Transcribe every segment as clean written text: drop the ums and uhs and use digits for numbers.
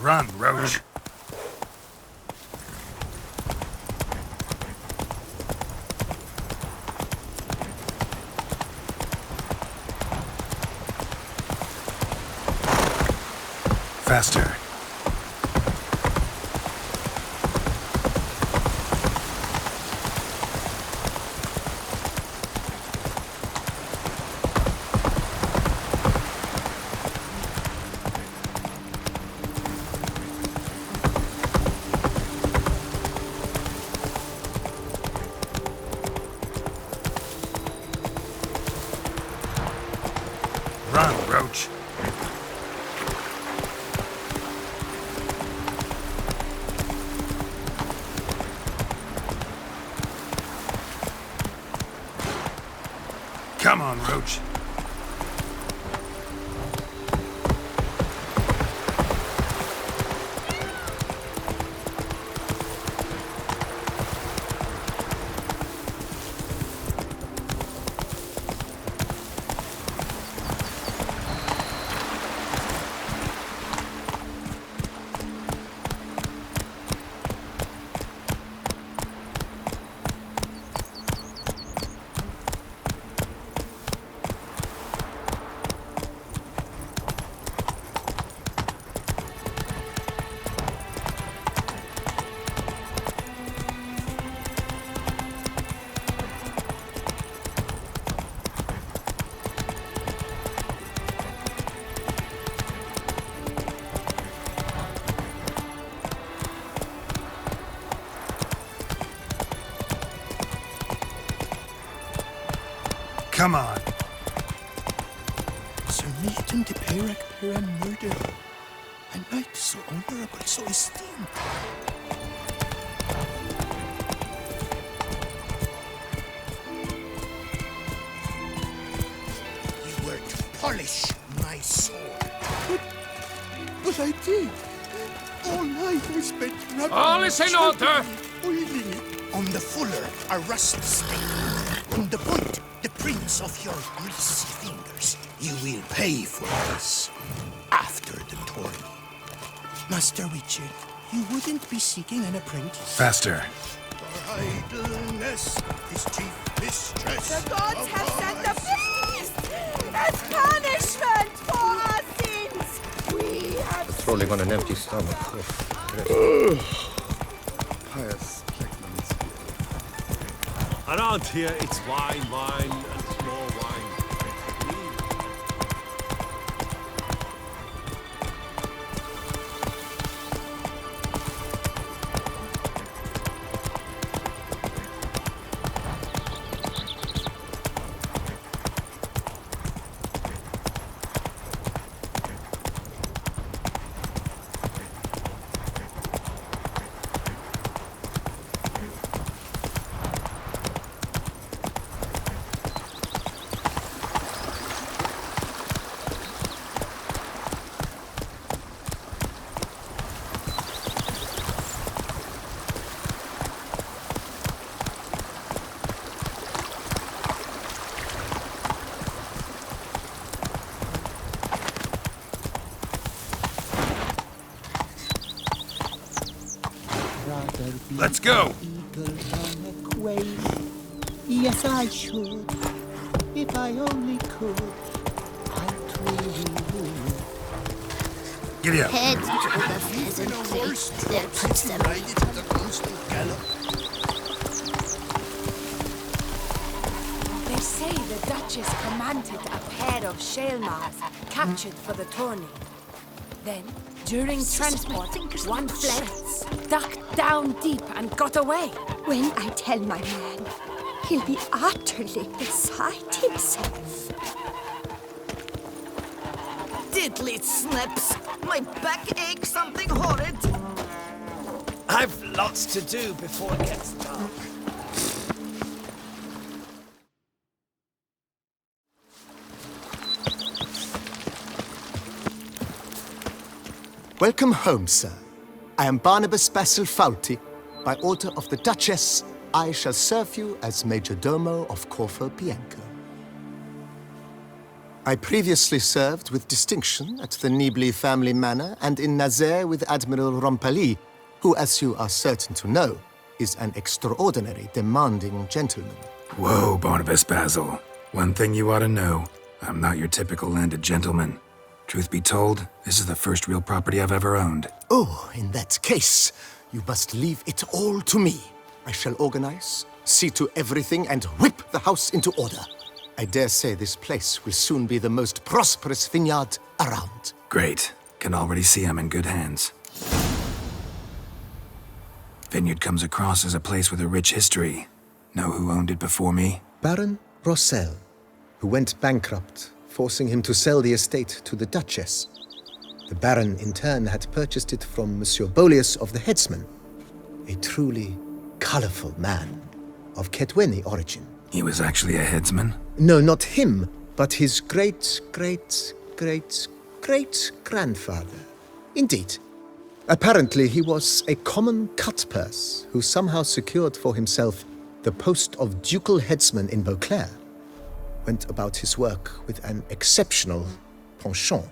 Run, Roach. Faster. Run, Roach. Come on, Roach. Come on. Sir Milton de Peyrac per murder. A knight so honorable, so esteemed. You were to polish my sword. But I did. All night we spent rubbing All is in order. oiling it. On the fuller, a rust stain. On the point, the prints of your greasy fingers. You will pay for this after the tourney. Master Richard, you wouldn't be seeking an apprentice. Faster. For idleness is chief mistress. The gods have sent a beast as punishment for our sins. We have Patrolling on an empty stomach. Pious Blackman's. Around here, it's wine, wine, and more wine. Let's go. Yes, I should. If I only could. I truly would. Giddy up. Head to the pheasant place. There puts them. The constant gallop. They say the Duchess commanded a pair of Shalmars captured for the tourney. Then, during transport, one fled, ducked down deep and got away. When I tell my man, he'll be utterly beside himself. Diddly snips! My back aches something horrid. I've lots to do before it gets dark. Welcome home, sir. I am Barnabas Basil Fawlty. By order of the Duchess, I shall serve you as Major Domo of Corfu Bianco. I previously served with distinction at the Nibli family manor and in Nazaire with Admiral Rompali, who, as you are certain to know, is an extraordinary, demanding gentleman. Whoa, Barnabas Basil. One thing you ought to know. I'm not your typical landed gentleman. Truth be told, this is the first real property I've ever owned. Oh, in that case, you must leave it all to me. I shall organize, see to everything, and whip the house into order. I dare say this place will soon be the most prosperous vineyard around. Great. Can already see I'm in good hands. Vineyard comes across as a place with a rich history. Know who owned it before me? Baron Rossel, who went bankrupt, forcing him to sell the estate to the Duchess. The Baron, in turn, had purchased it from Monsieur Bolius of the Headsman, a truly colorful man of Ketweni origin. He was actually a headsman? No, not him, but his great-great-great-great-grandfather. Indeed. Apparently, he was a common cut-purse who somehow secured for himself the post of ducal headsman in Beauclair. Went about his work with an exceptional penchant.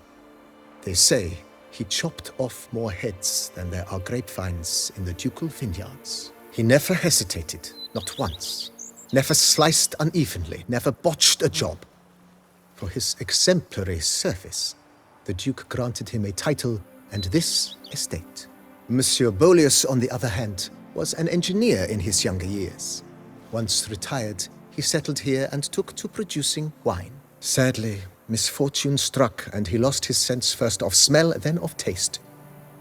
They say he chopped off more heads than there are grapevines in the ducal vineyards. He never hesitated, not once. Never sliced unevenly, never botched a job. For his exemplary service, the Duke granted him a title and this estate. Monsieur Bolius, on the other hand, was an engineer in his younger years. Once retired, he settled here and took to producing wine. Sadly, misfortune struck and he lost his sense first of smell, then of taste.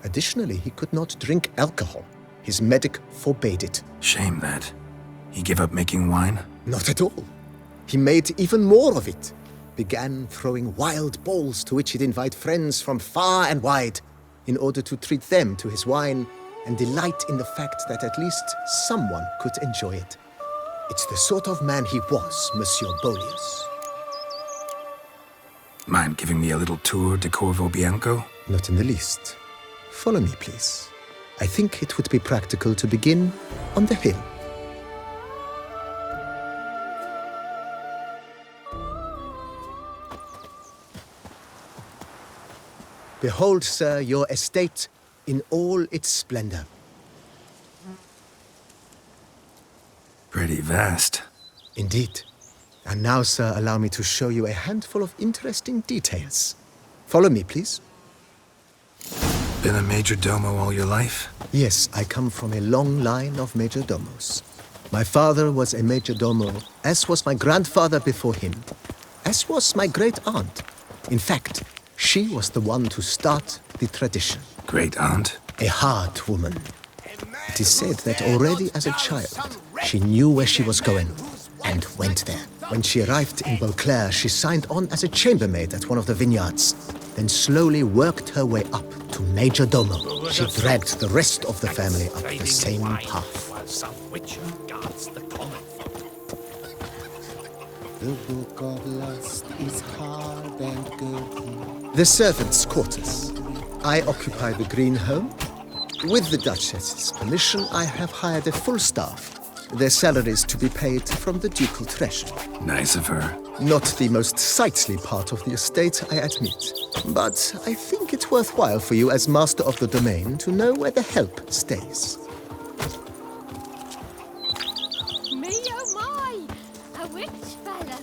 Additionally, he could not drink alcohol. His medic forbade it. Shame that. He gave up making wine? Not at all. He made even more of it. Began throwing wild balls to which he'd invite friends from far and wide in order to treat them to his wine and delight in the fact that at least someone could enjoy it. It's the sort of man he was, Monsieur Bolius. Mind giving me a little tour de Corvo Bianco? Not in the least. Follow me, please. I think it would be practical to begin on the hill. Behold, sir, your estate in all its splendor. Pretty vast. Indeed. And now, sir, allow me to show you a handful of interesting details. Follow me, please. Been a major domo all your life? Yes, I come from a long line of major domos. My father was a major domo, as was my grandfather before him, as was my great-aunt. In fact, she was the one to start the tradition. Great-aunt? A hard woman. It is said that already as a child, she knew where she was going and went there. When she arrived in Beauclair, she signed on as a chambermaid at one of the vineyards, then slowly worked her way up to major domo. She dragged the rest of the family up the same path. The book of lust is hard and good. The servants' quarters. I occupy the green home. With the Duchess's permission, I have hired a full staff. Their salaries to be paid from the ducal treasure. Nice of her. Not the most sightly part of the estate, I admit. But I think it's worthwhile for you as master of the domain to know where the help stays. Me oh my! A witch fella!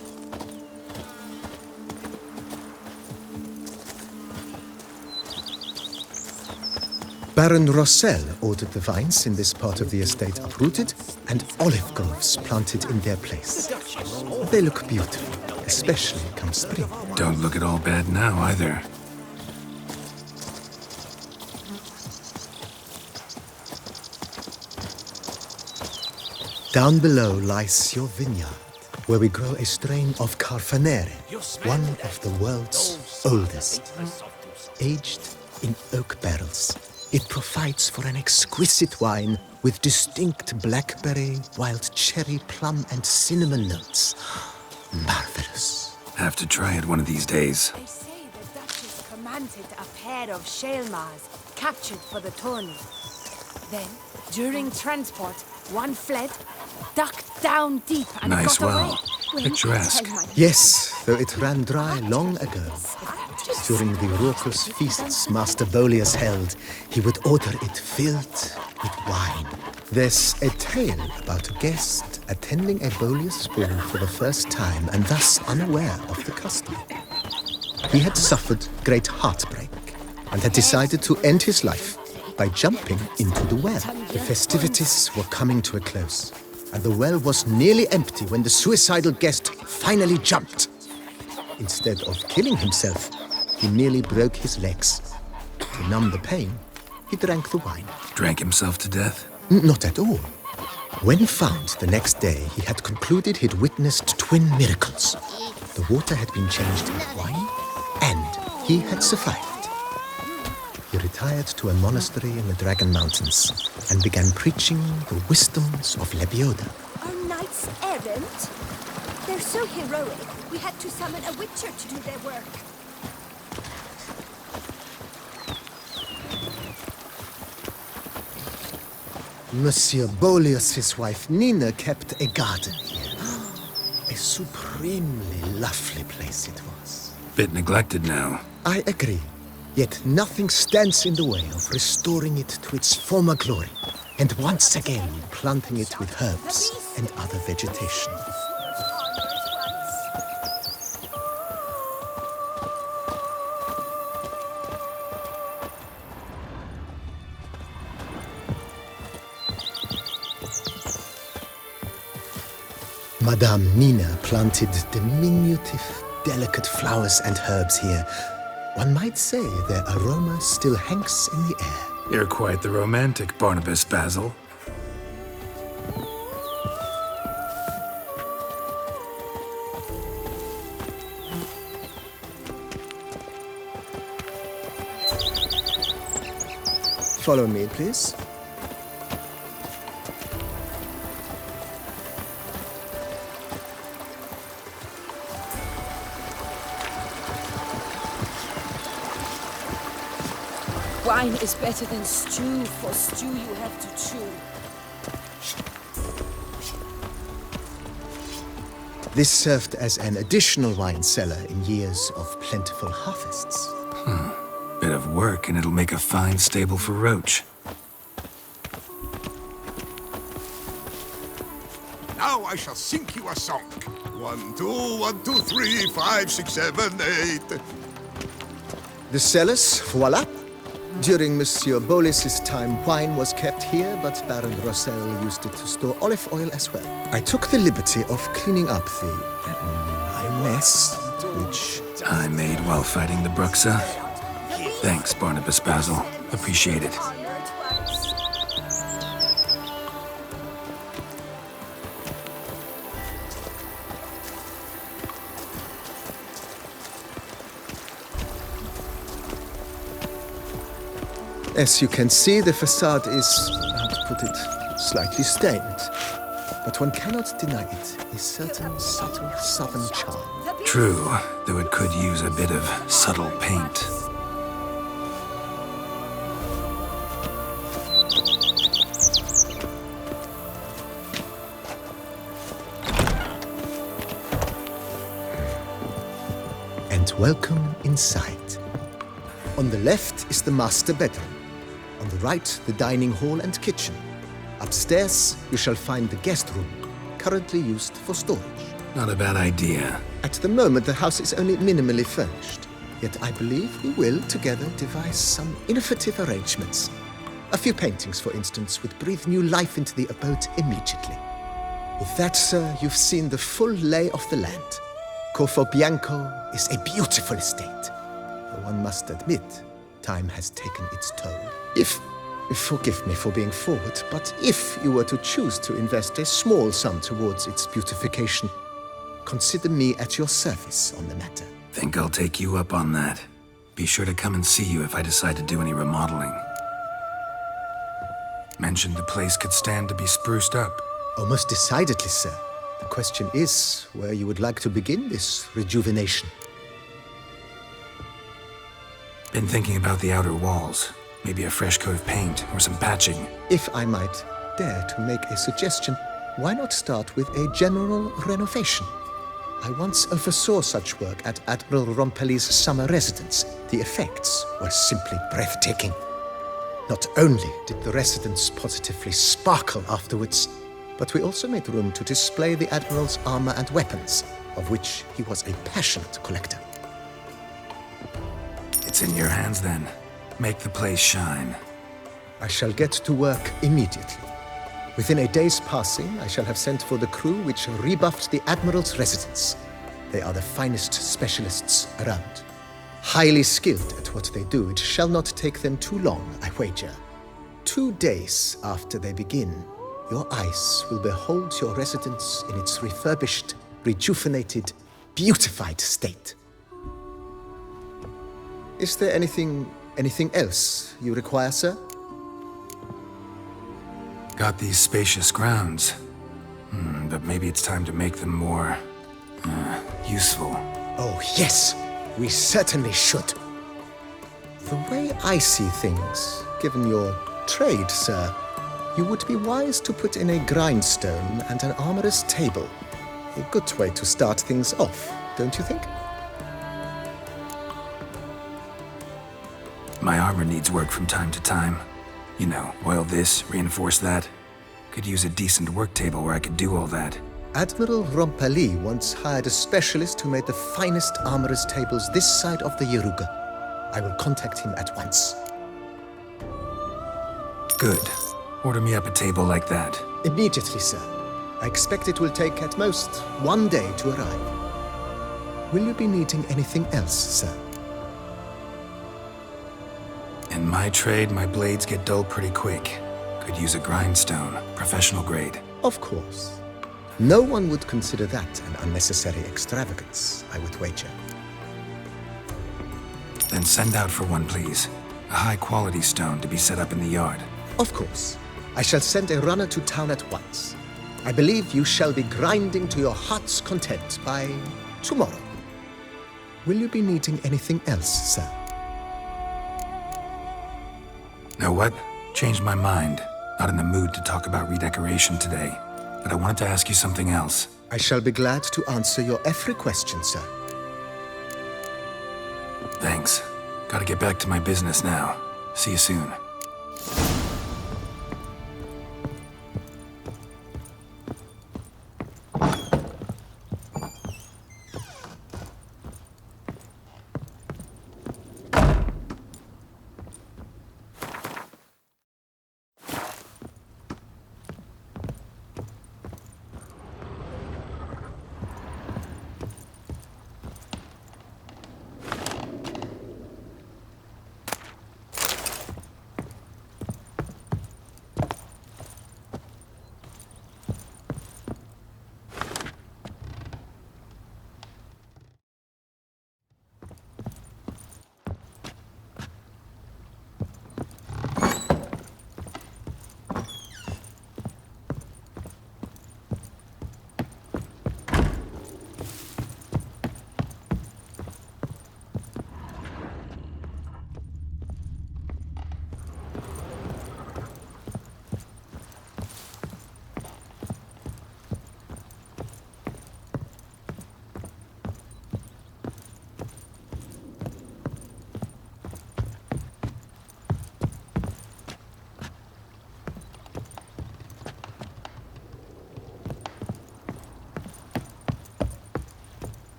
Baron Rossel ordered the vines in this part of the estate uprooted and olive groves planted in their place. They look beautiful, especially come spring. Don't look at all bad now, either. Down below lies your vineyard, where we grow a strain of Carfanere, one of the world's oldest. Aged in oak barrels, it provides for an exquisite wine with distinct blackberry, wild cherry, plum, and cinnamon notes. Marvelous. Have to try it one of these days. They say the Duchess commanded a pair of Shaelmars captured for the tourney. Then, during transport, one fled ducked down deep and Nice got away. well. Picturesque. Yes, though it ran dry long ago. During the raucous feasts Master Boleus held, he would order it filled with wine. There's a tale about a guest attending a Boleus ball for the first time and thus unaware of the custom. He had suffered great heartbreak and had decided to end his life by jumping into the well. The festivities were coming to a close, and the well was nearly empty when the suicidal guest finally jumped. Instead of killing himself, he merely broke his legs. To numb the pain, he drank the wine. Drank himself to death? Not at all. When found the next day, he had concluded he'd witnessed twin miracles. The water had been changed into wine, and he had survived. He retired to a monastery in the Dragon Mountains and began preaching the wisdoms of Lebioda. Our knights errant? They're so heroic, we had to summon a witcher to do their work. Monsieur Boleus' wife Nina kept a garden here. A supremely lovely place it was. Bit neglected now. I agree. Yet nothing stands in the way of restoring it to its former glory, and once again planting it with herbs and other vegetation. Madame Nina planted diminutive, delicate flowers and herbs here. One might say their aroma still hangs in the air. You're quite the romantic, Barnabas Basil. Follow me, please. Wine is better than stew, for stew you have to chew. This served as an additional wine cellar in years of plentiful harvests. Bit of work and it'll make a fine stable for Roach. Now I shall sing you a song. 1, 2, 1, 2, 3, 5, 6, 7, 8. The cellars, voila. During Monsieur Boleus' time, wine was kept here, but Baron Rossel used it to store olive oil as well. I took the liberty of cleaning up the mess, which I made while fighting the Bruxa. Thanks, Barnabas Basil. Appreciate it. As you can see, the facade is, how to put it, slightly stained. But one cannot deny it, a certain subtle southern charm. True, though it could use a bit of subtle paint. And welcome inside. On the left is the master bedroom. On the right, the dining hall and kitchen. Upstairs, you shall find the guest room, currently used for storage. Not a bad idea. At the moment, the house is only minimally furnished. Yet I believe we will, together, devise some innovative arrangements. A few paintings, for instance, would breathe new life into the abode immediately. With that, sir, you've seen the full lay of the land. Corvo Bianco is a beautiful estate. Though one must admit, time has taken its toll. Forgive me for being forward, but if you were to choose to invest a small sum towards its beautification, consider me at your service on the matter. Think I'll take you up on that. Be sure to come and see you if I decide to do any remodeling. Mentioned the place could stand to be spruced up. Oh, most decidedly, sir. The question is where you would like to begin this rejuvenation. Been thinking about the outer walls. Maybe a fresh coat of paint or some patching. If I might dare to make a suggestion, why not start with a general renovation? I once oversaw such work at Admiral Rompelli's summer residence. The effects were simply breathtaking. Not only did the residence positively sparkle afterwards, but we also made room to display the Admiral's armor and weapons, of which he was a passionate collector. It's in your hands then. Make the place shine. I shall get to work immediately. Within a day's passing, I shall have sent for the crew which rebuffed the Admiral's residence. They are the finest specialists around. Highly skilled at what they do, it shall not take them too long, I wager. 2 days after they begin, your eyes will behold your residence in its refurbished, rejuvenated, beautified state. Is there anything else you require, sir? Got these spacious grounds. But maybe it's time to make them more... useful. Oh, yes! We certainly should. The way I see things, given your trade, sir, you would be wise to put in a grindstone and an armorer's table. A good way to start things off, don't you think? My armor needs work from time to time. You know, oil this, reinforce that. Could use a decent work table where I could do all that. Admiral Rompelli once hired a specialist who made the finest armorer's tables this side of the Yaruga. I will contact him at once. Good. Order me up a table like that. Immediately, sir. I expect it will take at most 1 day to arrive. Will you be needing anything else, sir? In my trade, my blades get dull pretty quick. Could use a grindstone, professional grade. Of course. No one would consider that an unnecessary extravagance, I would wager. Then send out for one, please. A high-quality stone to be set up in the yard. Of course. I shall send a runner to town at once. I believe you shall be grinding to your heart's content by tomorrow. Will you be needing anything else, sir? Know what? Changed my mind. Not in the mood to talk about redecoration today. But I wanted to ask you something else. I shall be glad to answer your every question, sir. Thanks. Gotta get back to my business now. See you soon.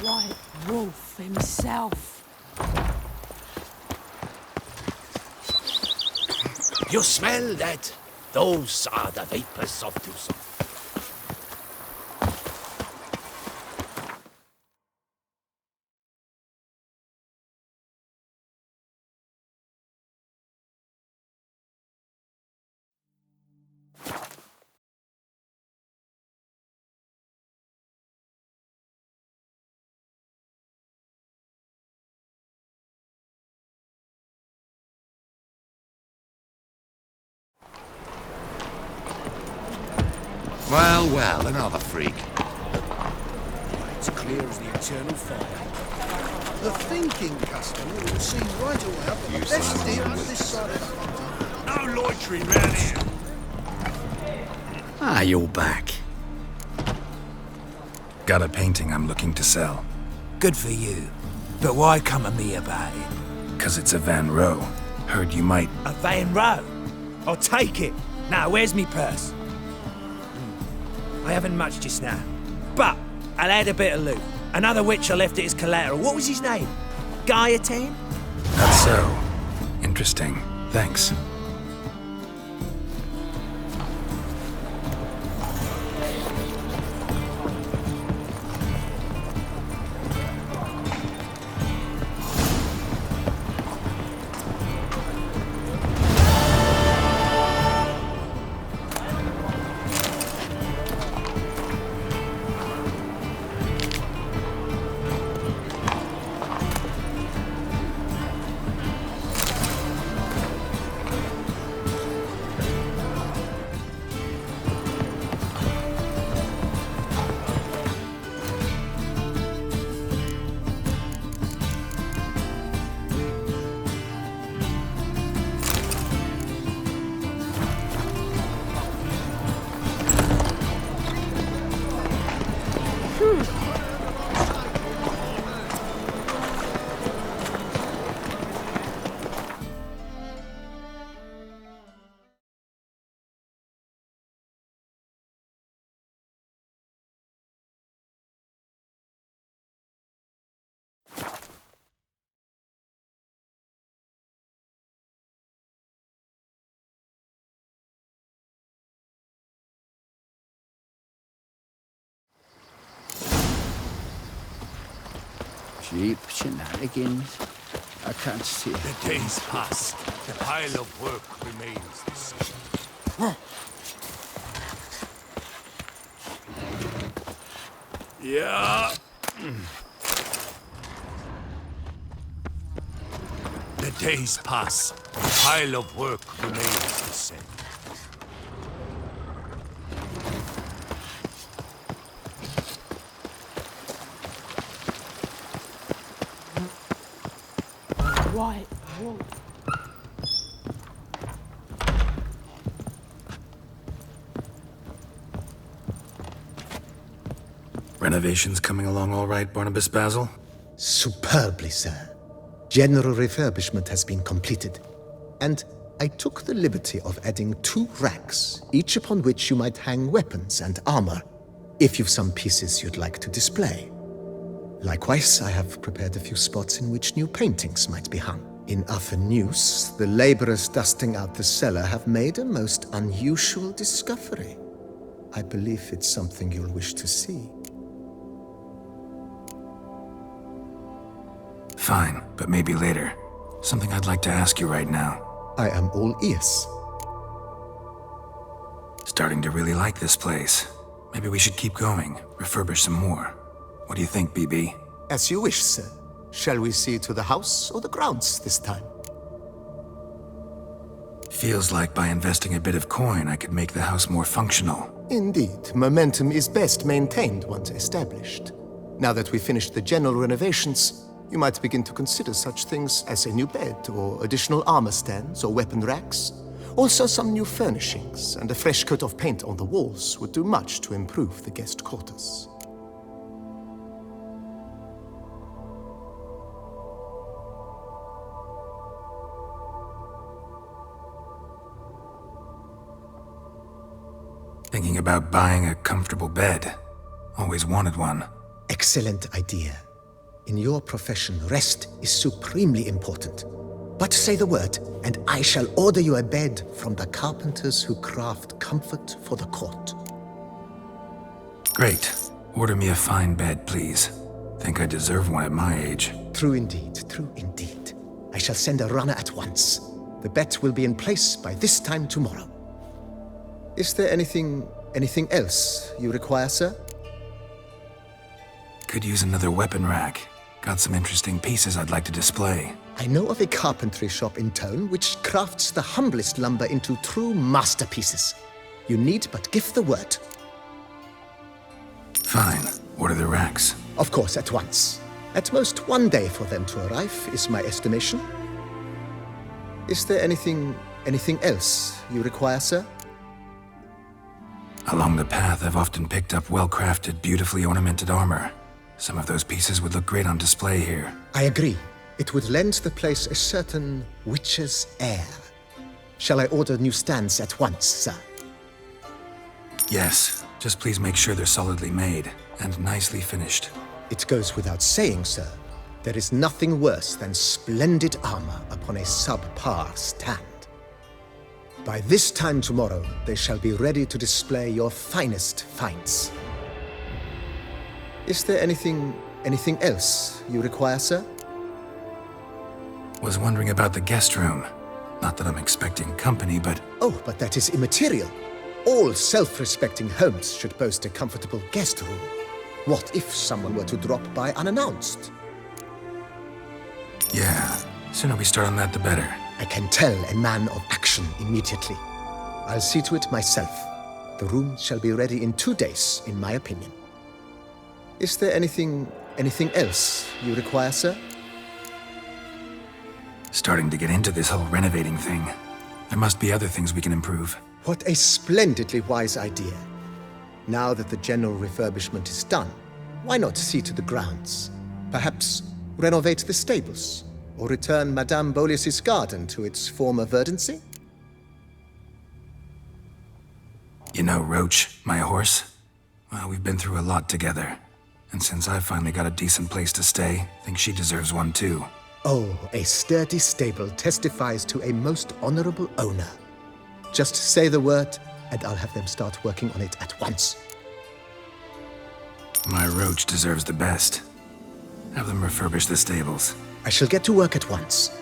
White Wolf himself. You smell that? Those are the vapors of Tucson. Well, well, another freak. It's clear as the eternal fire. The thinking customer will see right away I've got the best deal on this side of the pond. No loitering round here. Ah, you're back. Got a painting I'm looking to sell. Good for you. But why come to me about it? 'Cause it's a Van Row. Heard you might... A Van Row? I'll take it. Now, where's me purse? I haven't much just now. But I'll add a bit of loot. Another witch I left it as collateral. What was his name? Gaiatan? That's so. Interesting. Thanks. Cheap shenanigans. I can't see. The days pass. The pile of work remains the same. Yeah. The days pass. The pile of work remains the same. White Wolf. Renovations coming along all right, Barnabas Basil? Superbly, sir. General refurbishment has been completed. And I took the liberty of adding 2 racks, each upon which you might hang weapons and armor, if you've some pieces you'd like to display. Likewise, I have prepared a few spots in which new paintings might be hung. In other news, the laborers dusting out the cellar have made a most unusual discovery. I believe it's something you'll wish to see. Fine, but maybe later. Something I'd like to ask you right now. I am all ears. Starting to really like this place. Maybe we should keep going, refurbish some more. What do you think, BB? As you wish, sir. Shall we see to the house or the grounds this time? Feels like by investing a bit of coin, I could make the house more functional. Indeed, momentum is best maintained once established. Now that we've finished the general renovations, you might begin to consider such things as a new bed or additional armor stands or weapon racks. Also, some new furnishings and a fresh coat of paint on the walls would do much to improve the guest quarters. Thinking about buying a comfortable bed. Always wanted one. Excellent idea. In your profession, rest is supremely important. But say the word, and I shall order you a bed from the carpenters who craft comfort for the court. Great. Order me a fine bed, please. Think I deserve one at my age. True indeed, true indeed. I shall send a runner at once. The bet will be in place by this time tomorrow. Is there anything else you require, sir? Could use another weapon rack. Got some interesting pieces I'd like to display. I know of a carpentry shop in town which crafts the humblest lumber into true masterpieces. You need but give the word. Fine. Order the racks. Of course, at once. At most 1 day for them to arrive, is my estimation. Is there anything else you require, sir? Along the path, I've often picked up well-crafted, beautifully ornamented armor. Some of those pieces would look great on display here. I agree. It would lend the place a certain witch's air. Shall I order new stands at once, sir? Yes. Just please make sure they're solidly made and nicely finished. It goes without saying, sir. There is nothing worse than splendid armor upon a subpar stand. By this time tomorrow, they shall be ready to display your finest finds. Is there anything else you require, sir? Was wondering about the guest room. Not that I'm expecting company, but... Oh, but that is immaterial. All self-respecting homes should boast a comfortable guest room. What if someone were to drop by unannounced? Yeah, sooner we start on that, the better. I can tell a man of action immediately. I'll see to it myself. The room shall be ready in 2 days, in my opinion. Is there anything else you require, sir? Starting to get into this whole renovating thing. There must be other things we can improve. What a splendidly wise idea. Now that the general refurbishment is done, why not see to the grounds? Perhaps renovate the stables, or return Madame Boleus's garden to its former verdancy? You know Roach, my horse? Well, we've been through a lot together. And since I finally got a decent place to stay, I think she deserves one too. Oh, a sturdy stable testifies to a most honorable owner. Just say the word, and I'll have them start working on it at once. My Roach deserves the best. Have them refurbish the stables. I shall get to work at once.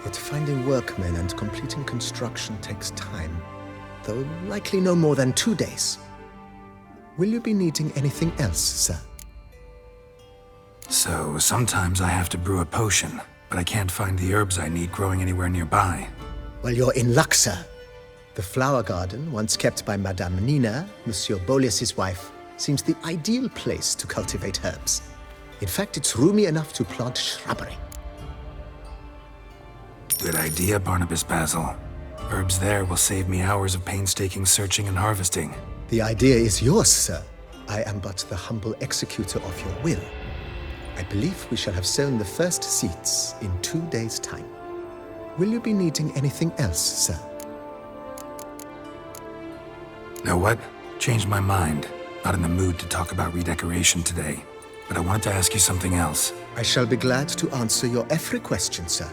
Yet finding workmen and completing construction takes time, though likely no more than 2 days. Will you be needing anything else, sir? So, sometimes I have to brew a potion, but I can't find the herbs I need growing anywhere nearby. Well, you're in luck, sir. The flower garden, once kept by Madame Nina, Monsieur Boleus's wife, seems the ideal place to cultivate herbs. In fact, it's roomy enough to plant shrubbery. Good idea, Barnabas Basil. Herbs there will save me hours of painstaking searching and harvesting. The idea is yours, sir. I am but the humble executor of your will. I believe we shall have sown the first seeds in 2 days' time. Will you be needing anything else, sir? Know what? Changed my mind. Not in the mood to talk about redecoration today. But I wanted to ask you something else. I shall be glad to answer your every question, sir.